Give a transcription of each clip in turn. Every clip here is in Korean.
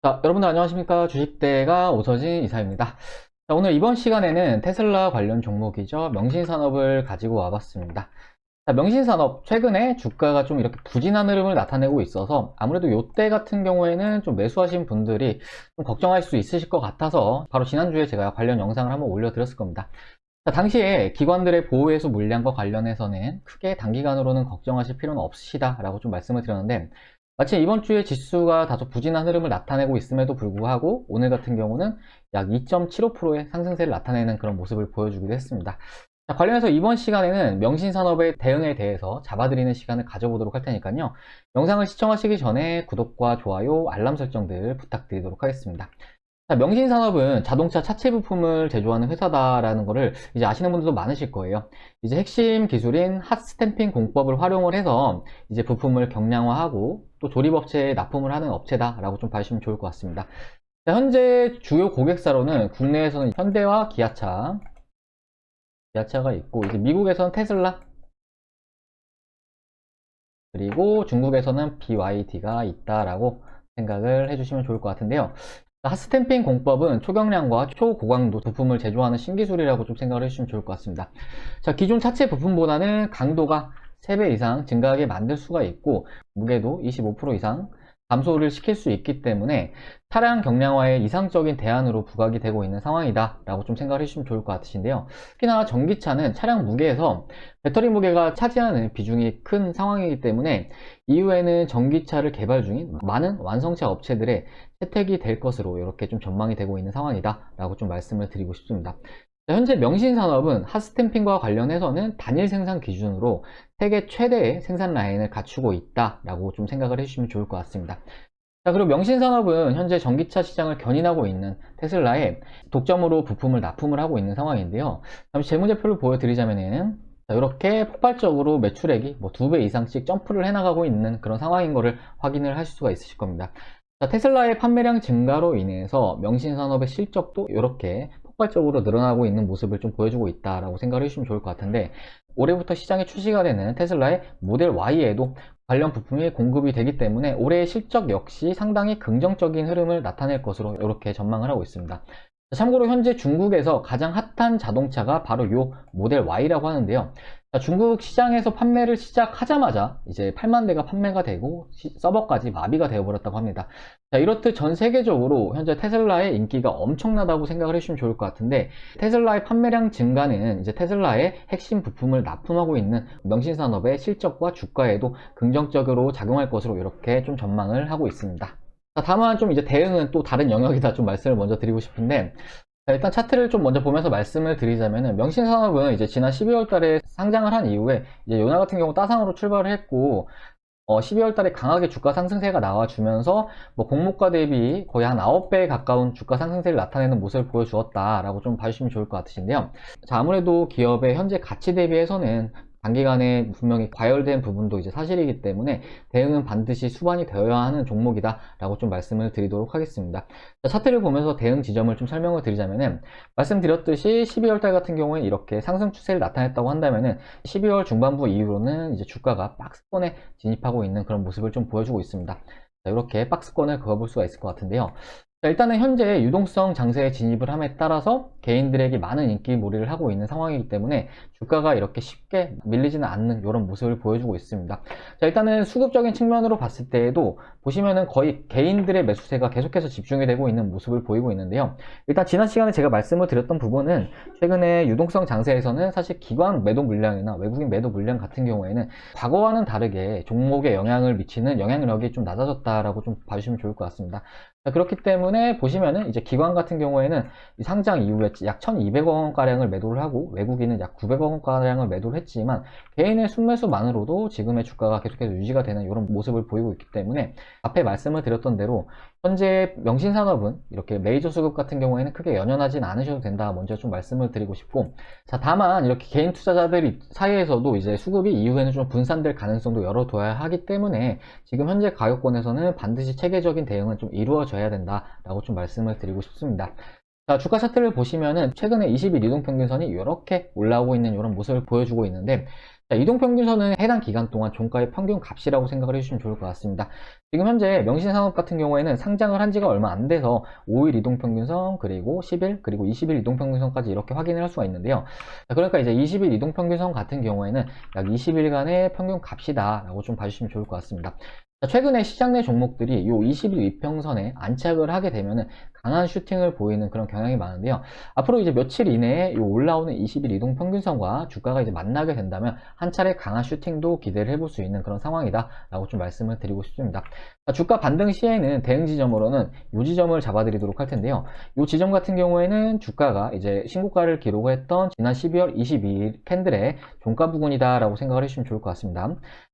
자, 여러분들 안녕하십니까? 주식대가 오서진 이사입니다. 자, 오늘 이번 시간에는 테슬라 관련 종목이죠. 명신산업을 가지고 와봤습니다. 자, 명신산업, 최근에 주가가 좀 이렇게 부진한 흐름을 나타내고 있어서 아무래도 요때 같은 경우에는 좀 매수하신 분들이 좀 걱정할 수 있으실 것 같아서 바로 지난주에 제가 관련 영상을 한번 올려드렸을 겁니다. 자, 당시에 기관들의 보호회수 물량과 관련해서는 크게 단기간으로는 걱정하실 필요는 없으시다라고 좀 말씀을 드렸는데, 마침 이번 주에 지수가 다소 부진한 흐름을 나타내고 있음에도 불구하고 오늘 같은 경우는 약 2.75%의 상승세를 나타내는 그런 모습을 보여주기도 했습니다. 자, 관련해서 이번 시간에는 명신산업의 대응에 대해서 잡아드리는 시간을 가져보도록 할 테니까요. 영상을 시청하시기 전에 구독과 좋아요, 알람 설정들 부탁드리도록 하겠습니다. 자, 명신산업은 자동차 차체 부품을 제조하는 회사다라는 거를 이제 아시는 분들도 많으실 거예요. 이제 핵심 기술인 핫스탬핑 공법을 활용을 해서 이제 부품을 경량화하고 또 조립업체에 납품을 하는 업체다라고 좀 봐주시면 좋을 것 같습니다. 자, 현재 주요 고객사로는 국내에서는 현대와 기아차가 있고, 이제 미국에서는 테슬라, 그리고 중국에서는 BYD가 있다라고 생각을 해주시면 좋을 것 같은데요. 핫스탬핑 공법은 초경량과 초고강도 부품을 제조하는 신기술이라고 좀 생각을 해주시면 좋을 것 같습니다. 자, 기존 차체 부품보다는 강도가 3배 이상 증가하게 만들 수가 있고, 무게도 25% 이상 감소를 시킬 수 있기 때문에 차량 경량화의 이상적인 대안으로 부각이 되고 있는 상황이다 라고 좀 생각을 해주시면 좋을 것 같으신데요. 특히나 전기차는 차량 무게에서 배터리 무게가 차지하는 비중이 큰 상황이기 때문에 이후에는 전기차를 개발 중인 많은 완성차 업체들의 채택이 될 것으로 이렇게 좀 전망이 되고 있는 상황이다 라고 좀 말씀을 드리고 싶습니다. 현재 명신산업은 핫스탬핑과 관련해서는 단일 생산 기준으로 세계 최대의 생산 라인을 갖추고 있다라고 좀 생각을 해주시면 좋을 것 같습니다. 자, 그리고 명신산업은 현재 전기차 시장을 견인하고 있는 테슬라에 독점으로 부품을 납품을 하고 있는 상황인데요. 잠시 재무제표를 보여드리자면은 이렇게 폭발적으로 매출액이 2배 이상씩 점프를 해나가고 있는 그런 상황인 것을 확인을 하실 수가 있으실 겁니다. 자, 테슬라의 판매량 증가로 인해서 명신산업의 실적도 이렇게 폭발적으로 늘어나고 있는 모습을 좀 보여주고 있다라고 생각을 해주시면 좋을 것 같은데, 올해부터 시장에 출시가 되는 테슬라의 모델 Y에도 관련 부품이 공급이 되기 때문에 올해의 실적 역시 상당히 긍정적인 흐름을 나타낼 것으로 이렇게 전망을 하고 있습니다. 참고로 현재 중국에서 가장 핫한 자동차가 바로 이 모델 Y라고 하는데요. 중국 시장에서 판매를 시작하자마자 이제 8만 대가 판매가 되고 서버까지 마비가 되어버렸다고 합니다. 자, 이렇듯 전 세계적으로 현재 테슬라의 인기가 엄청나다고 생각을 해주시면 좋을 것 같은데, 테슬라의 판매량 증가는 이제 테슬라의 핵심 부품을 납품하고 있는 명신산업의 실적과 주가에도 긍정적으로 작용할 것으로 이렇게 좀 전망을 하고 있습니다. 자, 다만 좀 이제 대응은 또 다른 영역이다 좀 말씀을 먼저 드리고 싶은데, 자, 일단 차트를 좀 먼저 보면서 말씀을 드리자면은 명신산업은 이제 지난 12월 달에 상장을 한 이후에 이제 요나 같은 경우 따상으로 출발을 했고, 12월 달에 강하게 주가 상승세가 나와주면서 공모가 대비 거의 한 9배 가까운 주가 상승세를 나타내는 모습을 보여주었다라고 좀 봐주시면 좋을 것 같으신데요. 자, 아무래도 기업의 현재 가치 대비해서는 단기간에 분명히 과열된 부분도 이제 사실이기 때문에 대응은 반드시 수반이 되어야 하는 종목이다 라고 좀 말씀을 드리도록 하겠습니다. 자, 차트를 보면서 대응 지점을 좀 설명을 드리자면은, 말씀드렸듯이 12월 달 같은 경우에 이렇게 상승 추세를 나타냈다고 한다면은 12월 중반부 이후로는 이제 주가가 박스권에 진입하고 있는 그런 모습을 좀 보여주고 있습니다. 자, 이렇게 박스권을 그어볼 수가 있을 것 같은데요. 자, 일단은 현재 유동성 장세에 진입을 함에 따라서 개인들에게 많은 인기몰이를 하고 있는 상황이기 때문에 주가가 이렇게 쉽게 밀리지는 않는 이런 모습을 보여주고 있습니다. 자, 일단은 수급적인 측면으로 봤을 때에도 보시면은 거의 개인들의 매수세가 계속해서 집중이 되고 있는 모습을 보이고 있는데요. 일단 지난 시간에 제가 말씀을 드렸던 부분은, 최근에 유동성 장세에서는 사실 기관 매도 물량이나 외국인 매도 물량 같은 경우에는 과거와는 다르게 종목에 영향을 미치는 영향력이 좀 낮아졌다라고 좀 봐주시면 좋을 것 같습니다. 그렇기 때문에 보시면은 이제 기관 같은 경우에는 상장 이후에 약 1200억 원가량을 매도를 하고 외국인은 약 900억 원가량을 매도를 했지만, 개인의 순매수만으로도 지금의 주가가 계속해서 유지가 되는 이런 모습을 보이고 있기 때문에 앞에 말씀을 드렸던 대로 현재 명신산업은 이렇게 메이저 수급 같은 경우에는 크게 연연하진 않으셔도 된다, 먼저 좀 말씀을 드리고 싶고, 자, 다만 이렇게 개인 투자자들 사이에서도 이제 수급이 이후에는 좀 분산될 가능성도 열어둬야 하기 때문에 지금 현재 가격권에서는 반드시 체계적인 대응은 좀 이루어져야 된다라고 좀 말씀을 드리고 싶습니다. 자, 주가 차트를 보시면은 최근에 20일 이동평균선이 이렇게 올라오고 있는 이런 모습을 보여주고 있는데, 자, 이동평균선은 해당 기간 동안 종가의 평균 값이라고 생각을 해주시면 좋을 것 같습니다. 지금 현재 명신산업 같은 경우에는 상장을 한 지가 얼마 안 돼서 5일 이동평균선, 그리고 10일, 그리고 20일 이동평균선까지 이렇게 확인을 할 수가 있는데요. 자, 그러니까 이제 20일 이동평균선 같은 경우에는 약 20일간의 평균 값이다 라고 좀 봐주시면 좋을 것 같습니다. 자, 최근에 시장 내 종목들이 이 20일 이평선에 안착을 하게 되면은 강한 슈팅을 보이는 그런 경향이 많은데요. 앞으로 이제 며칠 이내에 이 올라오는 20일 이동 평균선과 주가가 이제 만나게 된다면 한 차례 강한 슈팅도 기대를 해볼 수 있는 그런 상황이다 라고 좀 말씀을 드리고 싶습니다. 자, 주가 반등 시에는 대응 지점으로는 이 지점을 잡아드리도록 할 텐데요. 이 지점 같은 경우에는 주가가 이제 신고가를 기록했던 지난 12월 22일 캔들의 종가 부근이다 라고 생각을 해주시면 좋을 것 같습니다.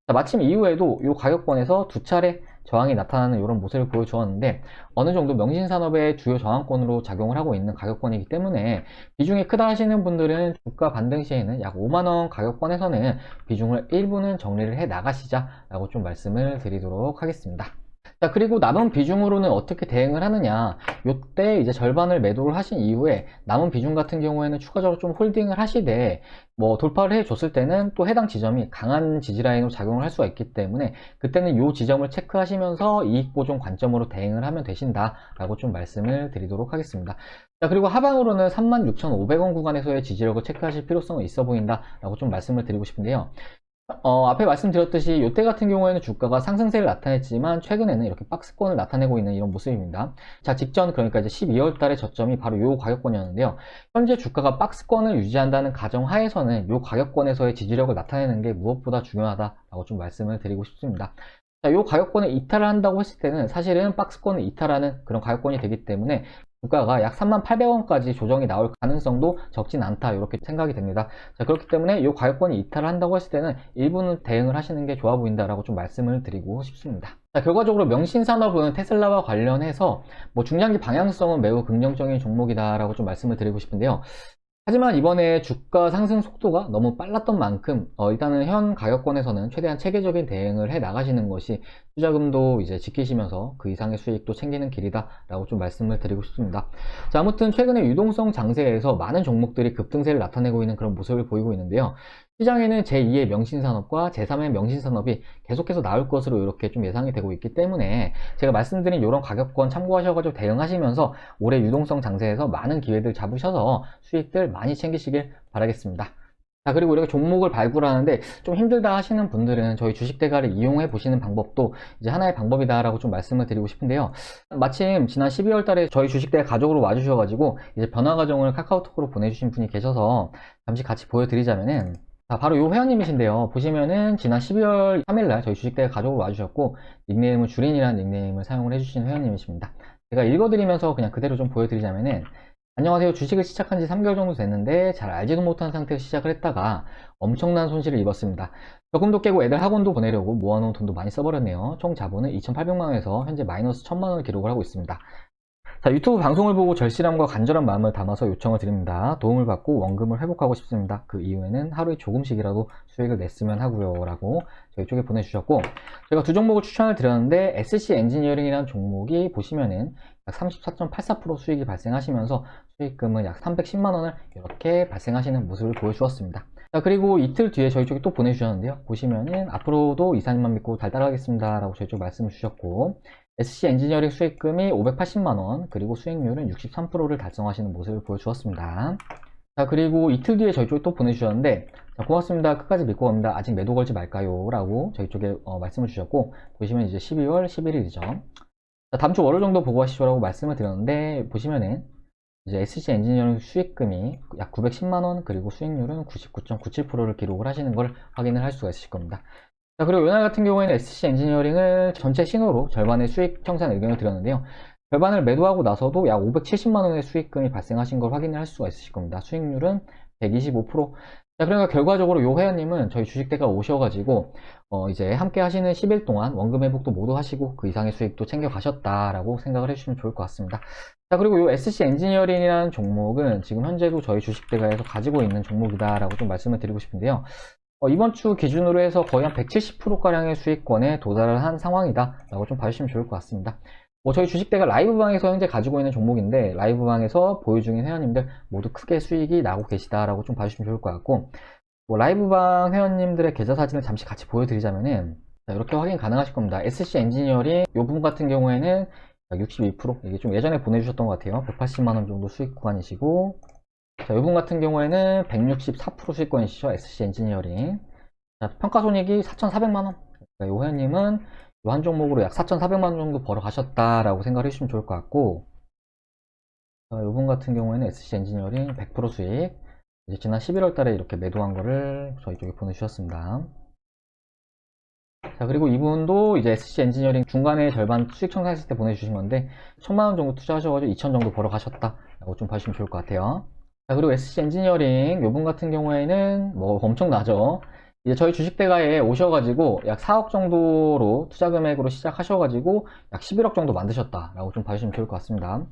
자, 마침 이후에도 이 가격권에서 두 차례 저항이 나타나는 이런 모습을 보여주었는데 어느 정도 명신산업의 주요 저항권으로 작용을 하고 있는 가격권이기 때문에 비중이 크다 하시는 분들은 주가 반등 시에는 약 5만원 가격권에서는 비중을 일부는 정리를 해 나가시자 라고 좀 말씀을 드리도록 하겠습니다. 자, 그리고 남은 비중으로는 어떻게 대응을 하느냐, 요때 이제 절반을 매도를 하신 이후에 남은 비중 같은 경우에는 추가적으로 좀 홀딩을 하시되 뭐 돌파를 해 줬을 때는 또 해당 지점이 강한 지지라인으로 작용을 할 수가 있기 때문에 그때는 요 지점을 체크하시면서 이익 보존 관점으로 대응을 하면 되신다 라고 좀 말씀을 드리도록 하겠습니다. 자, 그리고 하방으로는 36,500원 구간에서의 지지력을 체크하실 필요성은 있어 보인다 라고 좀 말씀을 드리고 싶은데요. 앞에 말씀드렸듯이 이때 같은 경우에는 주가가 상승세를 나타냈지만 최근에는 이렇게 박스권을 나타내고 있는 이런 모습입니다. 자, 직전 그러니까 이제 12월 달의 저점이 바로 이 가격권이었는데요. 현재 주가가 박스권을 유지한다는 가정 하에서는 이 가격권에서의 지지력을 나타내는 게 무엇보다 중요하다라고 좀 말씀을 드리고 싶습니다. 자, 이 가격권을 이탈을 한다고 했을 때는 사실은 박스권을 이탈하는 그런 가격권이 되기 때문에 주가가 약 38,000원까지 조정이 나올 가능성도 적진 않다 이렇게 생각이 됩니다. 자, 그렇기 때문에 이 가격권이 이탈을 한다고 했을 때는 일부는 대응을 하시는 게 좋아 보인다라고 좀 말씀을 드리고 싶습니다. 자, 결과적으로 명신산업은 테슬라와 관련해서 뭐 중장기 방향성은 매우 긍정적인 종목이다라고 좀 말씀을 드리고 싶은데요. 하지만 이번에 주가 상승 속도가 너무 빨랐던 만큼 일단은 현 가격권에서는 최대한 체계적인 대응을 해 나가시는 것이 투자금도 이제 지키시면서 그 이상의 수익도 챙기는 길이다 라고 좀 말씀을 드리고 싶습니다. 자, 아무튼 최근에 유동성 장세에서 많은 종목들이 급등세를 나타내고 있는 그런 모습을 보이고 있는데요. 시장에는 제2의 명신산업과 제3의 명신산업이 계속해서 나올 것으로 이렇게 좀 예상이 되고 있기 때문에 제가 말씀드린 이런 가격권 참고하셔가지고 대응하시면서 올해 유동성 장세에서 많은 기회들 잡으셔서 수익들 많이 챙기시길 바라겠습니다. 자, 그리고 이렇게 종목을 발굴하는데 좀 힘들다 하시는 분들은 저희 주식대가를 이용해 보시는 방법도 이제 하나의 방법이다라고 좀 말씀을 드리고 싶은데요. 마침 지난 12월 달에 저희 주식대가 가족으로 와주셔가지고 이제 변화 과정을 카카오톡으로 보내주신 분이 계셔서 잠시 같이 보여드리자면은 자, 바로 이 회원님이신데요. 보시면은 지난 12월 3일날 저희 주식대가 가족으로 와주셨고 닉네임은 주린이라는 닉네임을 사용을 해주신 회원님이십니다. 제가 읽어드리면서 그냥 그대로 좀 보여드리자면은 안녕하세요. 주식을 시작한 지 3개월 정도 됐는데 잘 알지도 못한 상태에서 시작을 했다가 엄청난 손실을 입었습니다. 적금도 깨고 애들 학원도 보내려고 모아놓은 돈도 많이 써버렸네요. 총 자본은 2,800만원에서 현재 마이너스 1,000만원을 기록을 하고 있습니다. 자, 유튜브 방송을 보고 절실함과 간절한 마음을 담아서 요청을 드립니다. 도움을 받고 원금을 회복하고 싶습니다. 그 이후에는 하루에 조금씩이라도 수익을 냈으면 하고요 라고 저희 쪽에 보내주셨고, 제가 두 종목을 추천을 드렸는데 SC 엔지니어링이라는 종목이 보시면은 약 34.84% 수익이 발생하시면서 수익금은 약 310만원을 이렇게 발생하시는 모습을 보여주었습니다. 자, 그리고 이틀 뒤에 저희 쪽에 또 보내주셨는데요. 보시면은 앞으로도 이사님만 믿고 잘 따라가겠습니다 라고 저희 쪽 말씀을 주셨고, SC 엔지니어링 수익금이 580만원, 그리고 수익률은 63%를 달성하시는 모습을 보여주었습니다. 자, 그리고 이틀 뒤에 저희 쪽에 또 보내주셨는데, 자, 고맙습니다. 끝까지 믿고 갑니다. 아직 매도 걸지 말까요? 라고 저희 쪽에 말씀을 주셨고, 보시면 이제 12월 11일이죠. 자, 다음 주 월요 정도 보고 하시죠라고 말씀을 드렸는데, 보시면은 이제 SC 엔지니어링 수익금이 약 910만원, 그리고 수익률은 99.97%를 기록을 하시는 걸 확인을 할 수가 있으실 겁니다. 자, 그리고 요날 같은 경우에는 SC 엔지니어링을 전체 신호로 절반의 수익 청산 의견을 드렸는데요. 절반을 매도하고 나서도 약 570만원의 수익금이 발생하신 걸 확인을 할 수가 있으실 겁니다. 수익률은 125%. 자, 그러니까 결과적으로 요 회원님은 저희 주식대가 오셔가지고 이제 함께 하시는 10일 동안 원금 회복도 모두 하시고 그 이상의 수익도 챙겨 가셨다라고 생각을 해주시면 좋을 것 같습니다. 자, 그리고 요 SC 엔지니어링이라는 종목은 지금 현재도 저희 주식대가에서 가지고 있는 종목이다라고 좀 말씀을 드리고 싶은데요. 이번 주 기준으로 해서 거의 한 170%가량의 수익권에 도달을 한 상황이다 라고 좀 봐주시면 좋을 것 같습니다. 저희 주식대가 라이브방에서 현재 가지고 있는 종목인데 라이브방에서 보유 중인 회원님들 모두 크게 수익이 나고 계시다라고 좀 봐주시면 좋을 것 같고, 뭐 라이브방 회원님들의 계좌 사진을 잠시 같이 보여드리자면은, 자, 이렇게 확인 가능하실 겁니다. SC 엔지니어링 요 부분 같은 경우에는 약 62%, 이게 좀 예전에 보내주셨던 것 같아요. 180만원 정도 수익 구간이시고, 자, 요 부분 같은 경우에는 164% 수익권이시죠. SC 엔지니어링. 자, 평가손익이 4,400만원. 그러니까 요 회원님은 요 한 종목으로 약 4,400만원 정도 벌어가셨다라고 생각을 해주시면 좋을 것 같고, 자, 요 부분 같은 경우에는 SC 엔지니어링 100% 수익. 이제 지난 11월 달에 이렇게 매도한 거를 저희 쪽에 보내주셨습니다. 자, 그리고 이분도 이제 SC 엔지니어링 중간에 절반 수익 청산했을 때 보내주신 건데, 1,000만원 정도 투자하셔가지고 2,000 정도 벌어가셨다 라고 좀 봐주시면 좋을 것 같아요. 자, 그리고 SC 엔지니어링 요분 같은 경우에는 뭐 엄청나죠. 이제 저희 주식대가에 오셔가지고 약 4억 정도로 투자 금액으로 시작하셔가지고 약 11억 정도 만드셨다라고 좀 봐주시면 좋을 것 같습니다.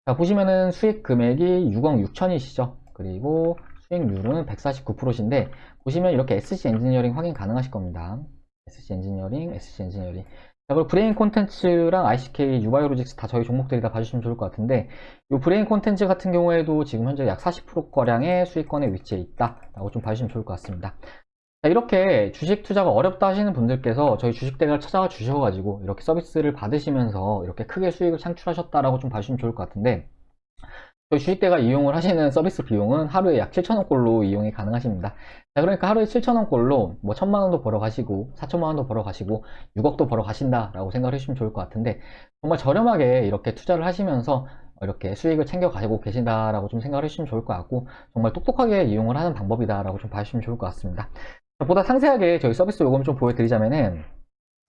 자, 보시면은 수익 금액이 6억 6천이시죠. 그리고 수익률은 149%인데, 보시면 이렇게 SC 엔지니어링 확인 가능하실 겁니다. SC 엔지니어링, SC 엔지니어링. 자, 그리고 브레인 콘텐츠랑 ICK, 유바이오로직스 다 저희 종목들이 다 봐주시면 좋을 것 같은데, 이 브레인 콘텐츠 같은 경우에도 지금 현재 약 40% 거량의 수익권에 위치해 있다라고 좀 봐주시면 좋을 것 같습니다. 자, 이렇게 주식 투자가 어렵다 하시는 분들께서 저희 주식대가를 찾아와 주셔가지고 이렇게 서비스를 받으시면서 이렇게 크게 수익을 창출하셨다라고 좀 봐주시면 좋을 것 같은데, 저희 주식대가 이용을 하시는 서비스 비용은 하루에 약 7,000원꼴로 이용이 가능하십니다. 자, 그러니까 하루에 7,000원꼴로 뭐 1,000만원도 벌어 가시고 4,000만원도 벌어 가시고 6억도 벌어 가신다라고 생각을 해주시면 좋을 것 같은데, 정말 저렴하게 이렇게 투자를 하시면서 이렇게 수익을 챙겨 가지고 계신다라고 좀 생각을 해주시면 좋을 것 같고, 정말 똑똑하게 이용을 하는 방법이다라고 좀 봐주시면 좋을 것 같습니다. 보다 상세하게 저희 서비스 요금 좀 보여드리자면은,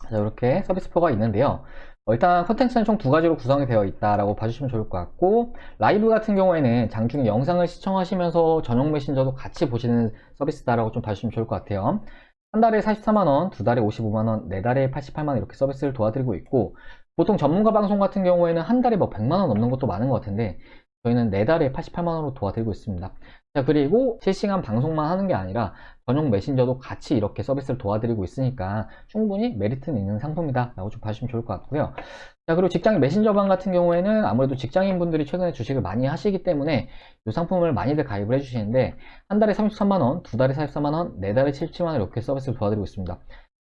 자, 이렇게 서비스표가 있는데요. 일단 컨텐츠는 총 두 가지로 구성이 되어 있다라고 봐주시면 좋을 것 같고, 라이브 같은 경우에는 장중에 영상을 시청하시면서 전용 메신저도 같이 보시는 서비스다라고 좀 봐주시면 좋을 것 같아요. 한 달에 44만원, 두 달에 55만원, 네 달에 88만원 이렇게 서비스를 도와드리고 있고, 보통 전문가 방송 같은 경우에는 한 달에 뭐 100만원 넘는 것도 많은 것 같은데, 저희는 네 달에 88만원으로 도와드리고 있습니다. 자, 그리고 실시간 방송만 하는 게 아니라 전용 메신저도 같이 이렇게 서비스를 도와드리고 있으니까 충분히 메리트는 있는 상품이다 라고 좀 봐주시면 좋을 것 같고요. 자, 그리고 직장인 메신저방 같은 경우에는 아무래도 직장인분들이 최근에 주식을 많이 하시기 때문에 이 상품을 많이들 가입을 해주시는데, 한 달에 33만원, 두 달에 44만원, 네 달에 77만원 이렇게 서비스를 도와드리고 있습니다.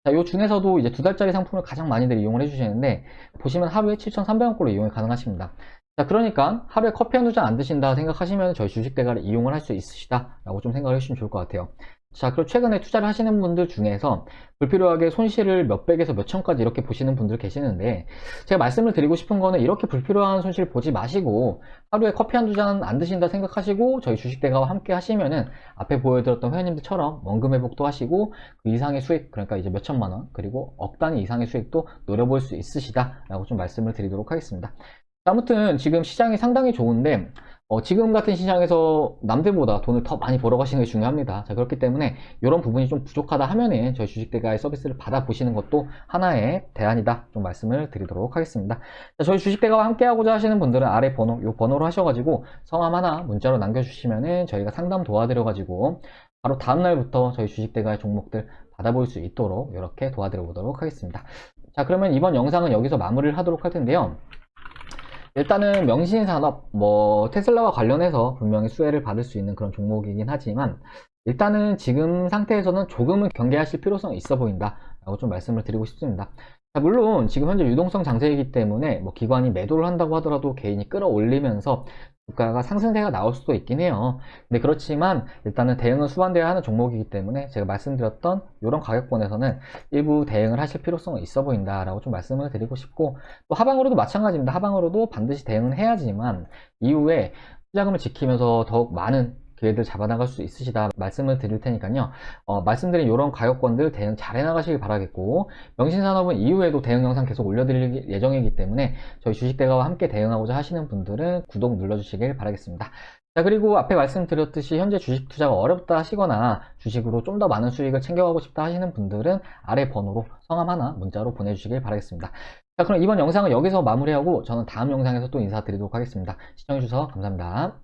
자, 요 중에서도 이제 두 달짜리 상품을 가장 많이들 이용을 해주시는데, 보시면 하루에 7,300원꼴로 이용이 가능하십니다. 자, 그러니까 하루에 커피 한두 잔 안 드신다 생각하시면 저희 주식대가를 이용을 할 수 있으시다 라고 좀 생각을 해주시면 좋을 것 같아요. 자, 그리고 최근에 투자를 하시는 분들 중에서 불필요하게 손실을 몇백에서 몇천까지 이렇게 보시는 분들 계시는데, 제가 말씀을 드리고 싶은 거는 이렇게 불필요한 손실 보지 마시고 하루에 커피 한두 잔 안 드신다 생각하시고 저희 주식대가와 함께 하시면은 앞에 보여드렸던 회원님들처럼 원금 회복도 하시고 그 이상의 수익, 그러니까 이제 몇천만원 그리고 억 단위 이상의 수익도 노려볼 수 있으시다 라고 좀 말씀을 드리도록 하겠습니다. 아무튼 지금 시장이 상당히 좋은데, 지금 같은 시장에서 남들보다 돈을 더 많이 벌어가시는 게 중요합니다. 자, 그렇기 때문에 이런 부분이 좀 부족하다 하면은 저희 주식대가의 서비스를 받아보시는 것도 하나의 대안이다 좀 말씀을 드리도록 하겠습니다. 자, 저희 주식대가와 함께 하고자 하시는 분들은 아래 번호, 요 번호로 하셔가지고 성함 하나 문자로 남겨주시면은 저희가 상담 도와드려가지고 바로 다음날부터 저희 주식대가의 종목들 받아볼 수 있도록 이렇게 도와드려 보도록 하겠습니다. 자, 그러면 이번 영상은 여기서 마무리를 하도록 할 텐데요. 일단은 명신산업, 뭐 테슬라와 관련해서 분명히 수혜를 받을 수 있는 그런 종목이긴 하지만, 일단은 지금 상태에서는 조금은 경계하실 필요성이 있어 보인다 라고 좀 말씀을 드리고 싶습니다. 자, 물론 지금 현재 유동성 장세이기 때문에 뭐 기관이 매도를 한다고 하더라도 개인이 끌어올리면서 주가가 상승세가 나올 수도 있긴 해요. 근데 그렇지만 일단은 대응은 수반되어야 하는 종목이기 때문에 제가 말씀드렸던 이런 가격권에서는 일부 대응을 하실 필요성은 있어 보인다 라고 좀 말씀을 드리고 싶고, 또 하방으로도 마찬가지입니다. 하방으로도 반드시 대응은 해야지만 이후에 투자금을 지키면서 더욱 많은 기회들 잡아나갈 수 있으시다 말씀을 드릴 테니까요. 말씀드린 이런 가격권들 대응 잘 해나가시길 바라겠고, 명신산업은 이후에도 대응 영상 계속 올려드릴 예정이기 때문에 저희 주식대가와 함께 대응하고자 하시는 분들은 구독 눌러주시길 바라겠습니다. 자, 그리고 앞에 말씀드렸듯이 현재 주식 투자가 어렵다 하시거나 주식으로 좀 더 많은 수익을 챙겨가고 싶다 하시는 분들은 아래 번호로 성함 하나 문자로 보내주시길 바라겠습니다. 자, 그럼 이번 영상은 여기서 마무리하고 저는 다음 영상에서 또 인사드리도록 하겠습니다. 시청해주셔서 감사합니다.